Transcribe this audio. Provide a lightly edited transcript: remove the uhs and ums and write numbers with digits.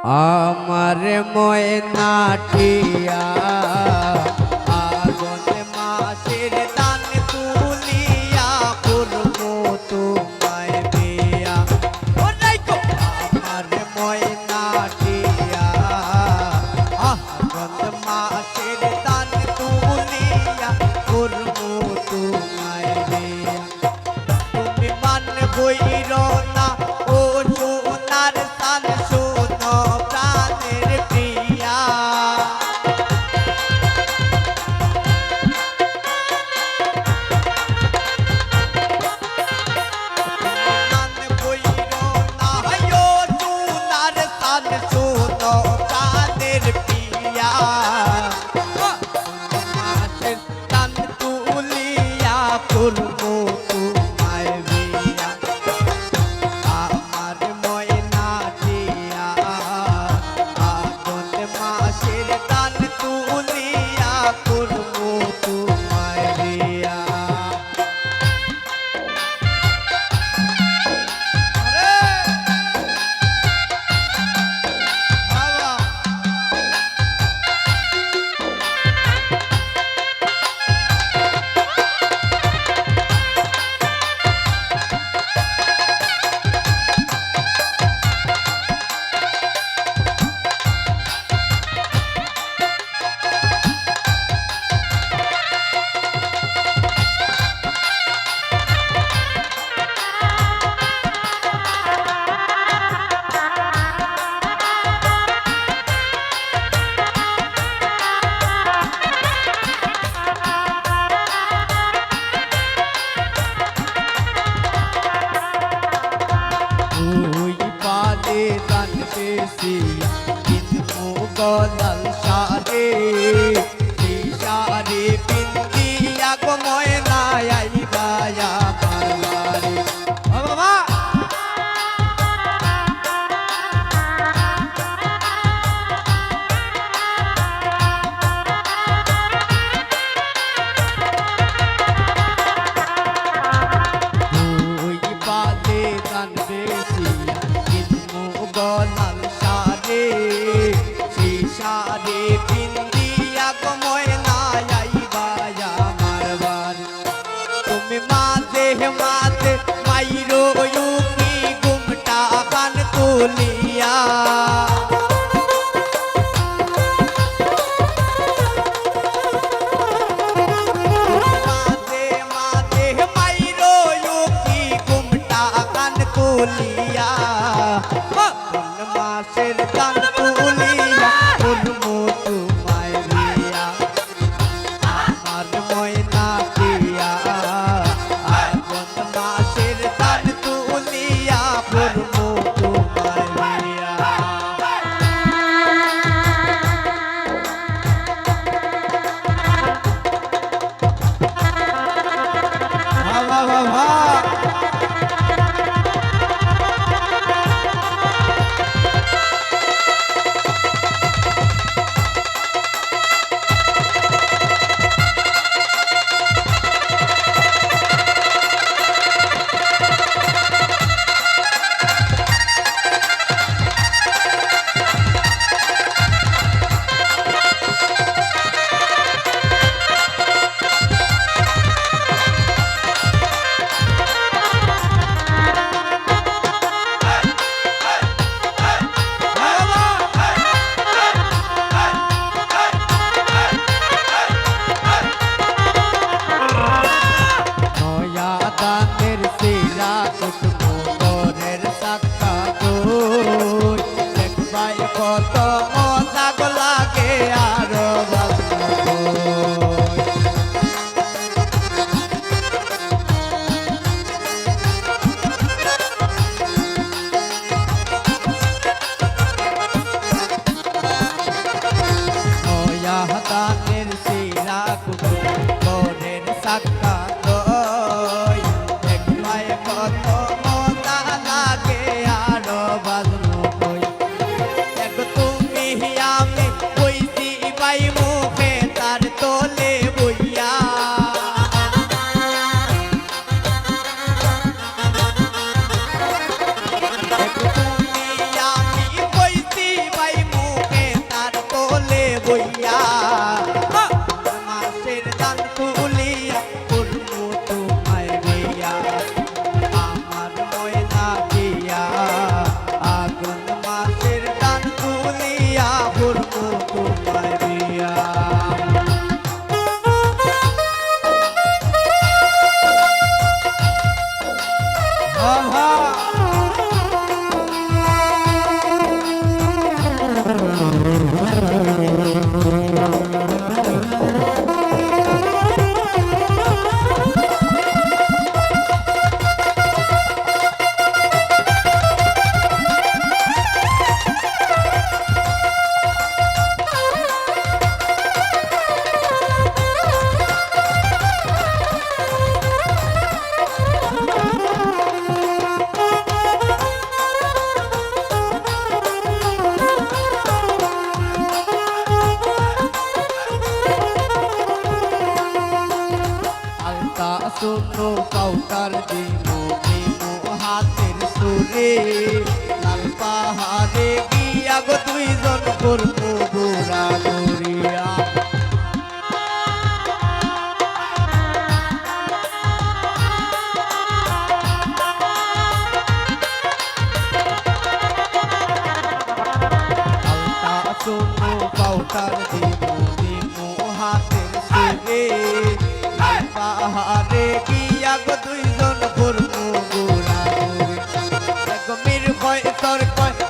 আমার ময়নাটিয়া আগুন মাসের দান তুলিয়া করবো তোমায় বিয়া। আমার ময়নাটিয়া আগুন মাসের দান তুলিয়া করবো তোমায় বিয়া। তুমি মান বইর না ও সোনার সান শোনো প্রাণের প্রিয়া। মান বইর না ও সোনার সান শোনো প্রাণের প্রিয়া। মাসের দান তুলিয়া করবো তোমায় বিয়া। আমার ময়নাটিয়া আগুন মাসের দান তুলিয়া করবো তোমায় বিয়া। আরে বাবা ওই পালে দান পেয়েছি কিন্তু গলাল সারে সেই সারে পিন্দিয়া গো ময়না আইবা আমার বাড়ি। ও বাবা ওই পালে দান পেয়েছি কিন্তু গলাল সারে সেই সারে পিন্দিয়া গো ময়না আইবা আমার বাড়ি। তুমি মাঝে মাঝে মাইরো ইউকি গুমটা কান তুলিয়া। মাঝে মাঝে মাইরো ইউকি গুমটা কান তুলিয়া। কোন মাসের দান তুলিয়া করবো তোমায় বিয়া। আমার ময়নাটিয়া আগুন মাসের দান তুলিয়া করবো তোমায় বিয়া। বাবা বাবা সুরে লাল পাহাড়ে গিয়া গো দুইজন করবো গোরা গরিয়া শোনো পাউটার দিমু হাতের সুরে লাল পাহাড়ে গিয়া গো দুইজন করবো গোরা গরিয়া মির কয় তোর কয়